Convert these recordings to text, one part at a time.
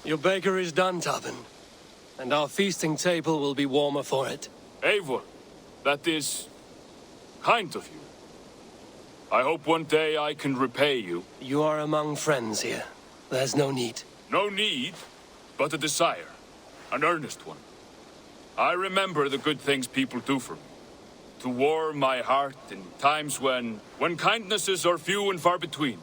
Your baker is done, Tobin. And our feasting table will be warmer for it. Eivor, that is kind of you. I hope one day I can repay you. You are among friends here. There's no need. No need, but a desire. An earnest one. I remember the good things people do for me. To warm my heart in times when kindnesses are few and far between.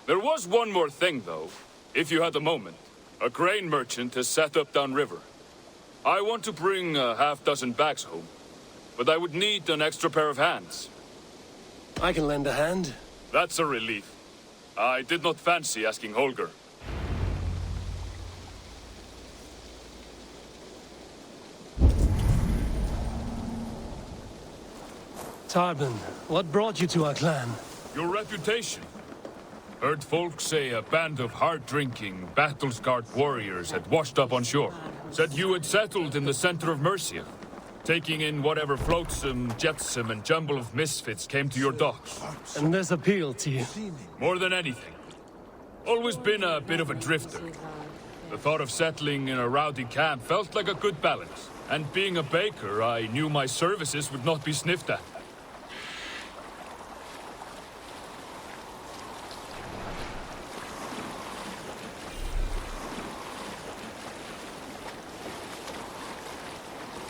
There was one more thing, though, if you had a moment. A grain merchant has set up downriver. I want to bring a half-dozen bags home, but I would need an extra pair of hands. I can lend a hand. That's a relief. I did not fancy asking Holger. Tarbin, what brought you to our clan? Your reputation. Heard folks say a band of hard-drinking, battle-scarred warriors had washed up on shore. Said you had settled in the center of Mercia, taking in whatever flotsam, jetsam, and jumble of misfits came to your docks. And this appealed to you? More than anything. Always been a bit of a drifter. The thought of settling in a rowdy camp felt like a good balance. And being a baker, I knew my services would not be sniffed at.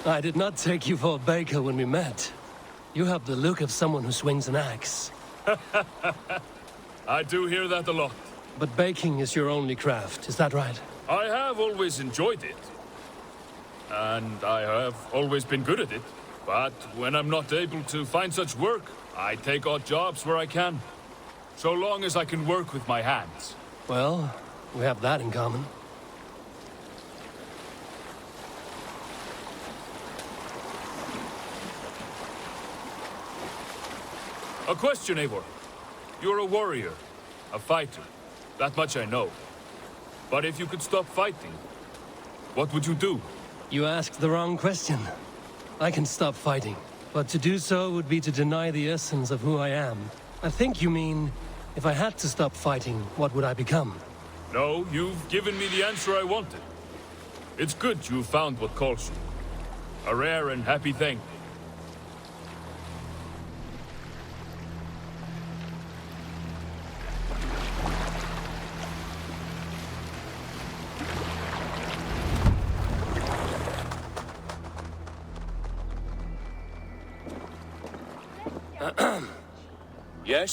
I did not take you for a baker when we met. You have the look of someone who swings an axe. I do hear that a lot. But baking is your only craft, is that right? I have always enjoyed it. And I have always been good at it. But when I'm not able to find such work, I take odd jobs where I can. So long as I can work with my hands. Well, we have that in common. A question, Eivor. You're a warrior, a fighter. That much I know. But if you could stop fighting, what would you do? You asked the wrong question. I can stop fighting, but to do so would be to deny the essence of who I am. I think you mean, if I had to stop fighting, what would I become? No, you've given me the answer I wanted. It's good you found what calls you. A rare and happy thing.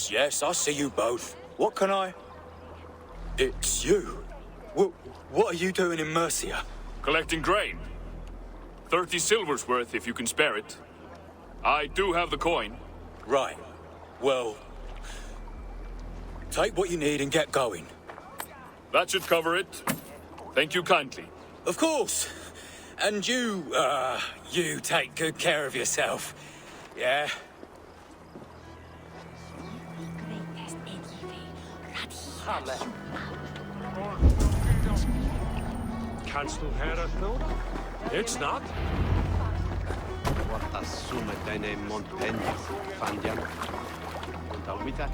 Yes, I see you both. What can I... It's you. What are you doing in Mercia? Collecting grain. 30 silver's worth if you can spare it. I do have the coin. Right. Well... take what you need and get going. That should cover it. Thank you kindly. Of course. And you take good care of yourself. Yeah? Kannst du hören, Bruder? Jetzt not? What assume deine Montagne, Fandian? Und auch wieder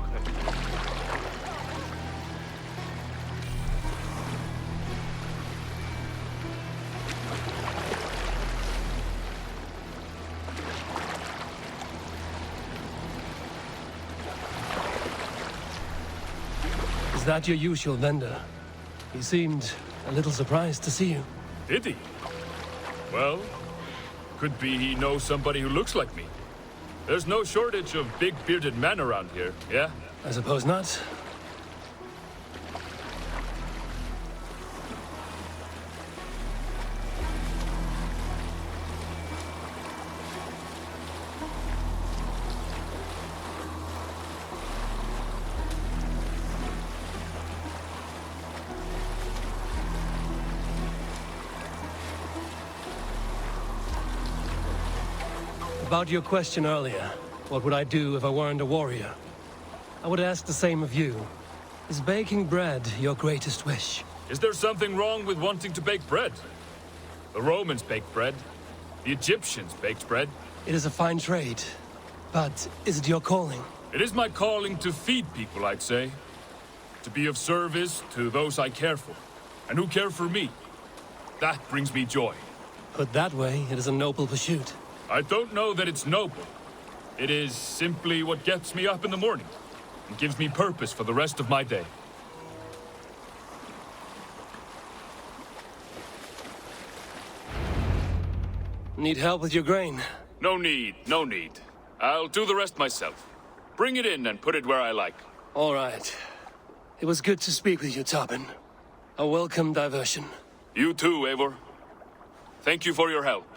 Is that your usual vendor? He seemed a little surprised to see you. Did he? Well, could be he knows somebody who looks like me. There's no shortage of big bearded men around here, yeah? I suppose not. About your question earlier, what would I do if I weren't a warrior? I would ask the same of you. Is baking bread your greatest wish? Is there something wrong with wanting to bake bread? The Romans baked bread. The Egyptians baked bread. It is a fine trade, but is it your calling? It is my calling to feed people, I'd say. To be of service to those I care for. and who care for me. That brings me joy. Put that way, it is a noble pursuit. I don't know that it's noble. It is simply what gets me up in the morning and gives me purpose for the rest of my day. Need help with your grain? No need, no need. I'll do the rest myself. Bring it in and put it where I like. All right. It was good to speak with you, Tobin. A welcome diversion. You too, Eivor. Thank you for your help.